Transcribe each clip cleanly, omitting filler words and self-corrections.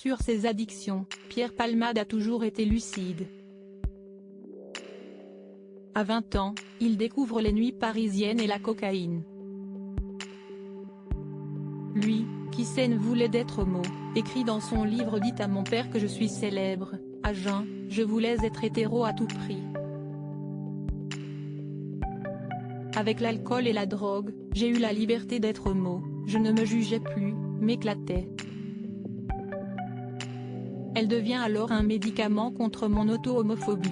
Sur ses addictions, Pierre Palmade a toujours été lucide. À 20 ans, il découvre les nuits parisiennes et la cocaïne. Lui, qui s'en voulait d'être homo, écrit dans son livre « Dites à mon père que je suis célèbre, à jeun, je voulais être hétéro à tout prix. Avec l'alcool et la drogue, j'ai eu la liberté d'être homo, je ne me jugeais plus, m'éclatais. Elle devient alors un médicament contre mon auto-homophobie.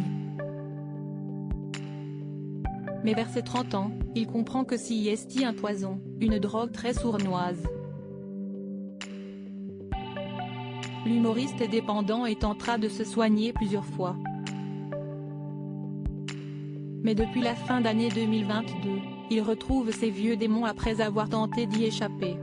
Mais vers ses 30 ans, il comprend que si est un poison, une drogue très sournoise. L'humoriste est dépendant et tentera de se soigner plusieurs fois. Mais depuis la fin d'année 2022, il retrouve ses vieux démons après avoir tenté d'y échapper.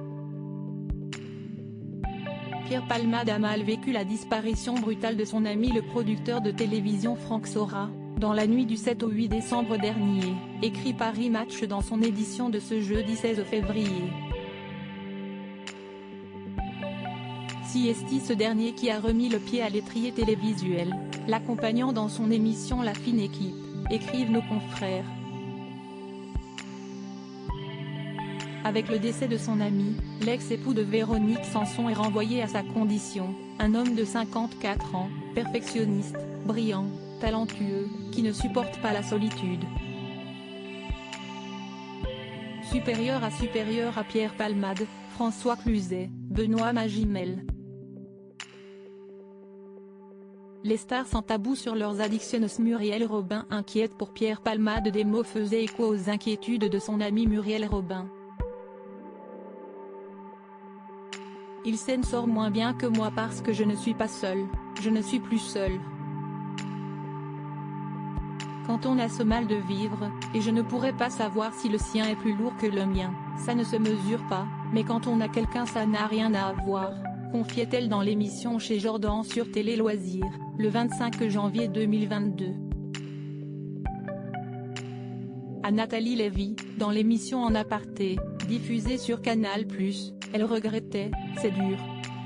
Pierre Palmade a mal vécu la disparition brutale de son ami le producteur de télévision Franck Sora, dans la nuit du 7 au 8 décembre dernier, écrit Paris Match dans son édition de ce jeudi 16 février. Si ce dernier qui a remis le pied à l'étrier télévisuel, l'accompagnant dans son émission La Fine Équipe, écrivent nos confrères. Avec le décès de son ami, l'ex-époux de Véronique Sanson est renvoyé à sa condition, un homme de 54 ans, perfectionniste, brillant, talentueux, qui ne supporte pas la solitude. Supérieur à Pierre Palmade, François Cluzet, Benoît Magimel. Les stars sans tabou sur leurs addictions. Muriel Robin inquiète pour Pierre Palmade. Des mots faisaient écho aux inquiétudes de son amie Muriel Robin. Il s'en sort moins bien que moi parce que je ne suis pas seule, je ne suis plus seule. Quand on a ce mal de vivre, et je ne pourrais pas savoir si le sien est plus lourd que le mien, ça ne se mesure pas, mais quand on a quelqu'un ça n'a rien à voir, confiait-elle dans l'émission Chez Jordan sur Télé Loisirs, le 25 janvier 2022. À Nathalie Lévy, dans l'émission En Aparté, diffusée sur Canal+, elle regrettait « C'est dur.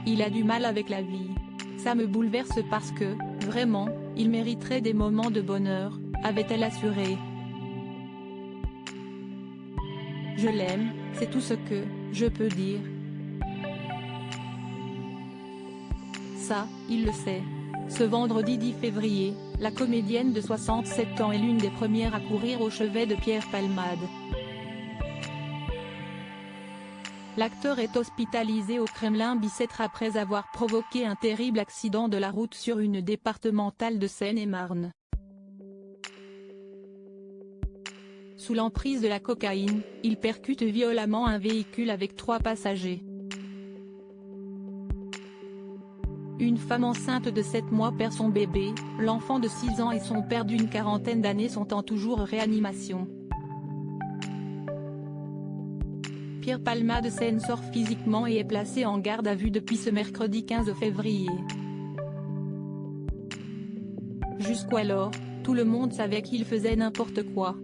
Il a du mal avec la vie. Ça me bouleverse parce que, vraiment, il mériterait des moments de bonheur », avait-elle assuré. « Je l'aime, c'est tout ce que je peux dire. Ça, il le sait. » Ce vendredi 10 février, la comédienne de 67 ans est l'une des premières à courir au chevet de Pierre Palmade. L'acteur est hospitalisé au Kremlin Bicêtre après avoir provoqué un terrible accident de la route sur une départementale de Seine-et-Marne. Sous l'emprise de la cocaïne, il percute violemment un véhicule avec 3 passagers. Une femme enceinte de 7 mois perd son bébé, l'enfant de 6 ans et son père d'une quarantaine d'années sont en toujours réanimation. Pierre Palmade s'en sort physiquement et est placé en garde à vue depuis ce mercredi 15 février. Jusqu'alors, tout le monde savait qu'il faisait n'importe quoi.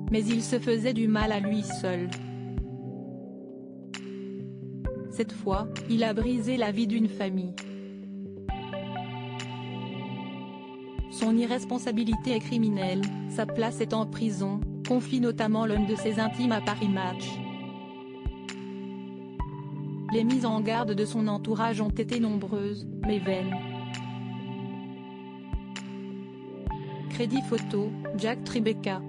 Mais il se faisait du mal à lui seul. Cette fois, il a brisé la vie d'une famille. Son irresponsabilité est criminelle, sa place est en prison, confie notamment l'un de ses intimes à Paris Match. Les mises en garde de son entourage ont été nombreuses, mais vaines. Crédit photo, Jack Tribeca.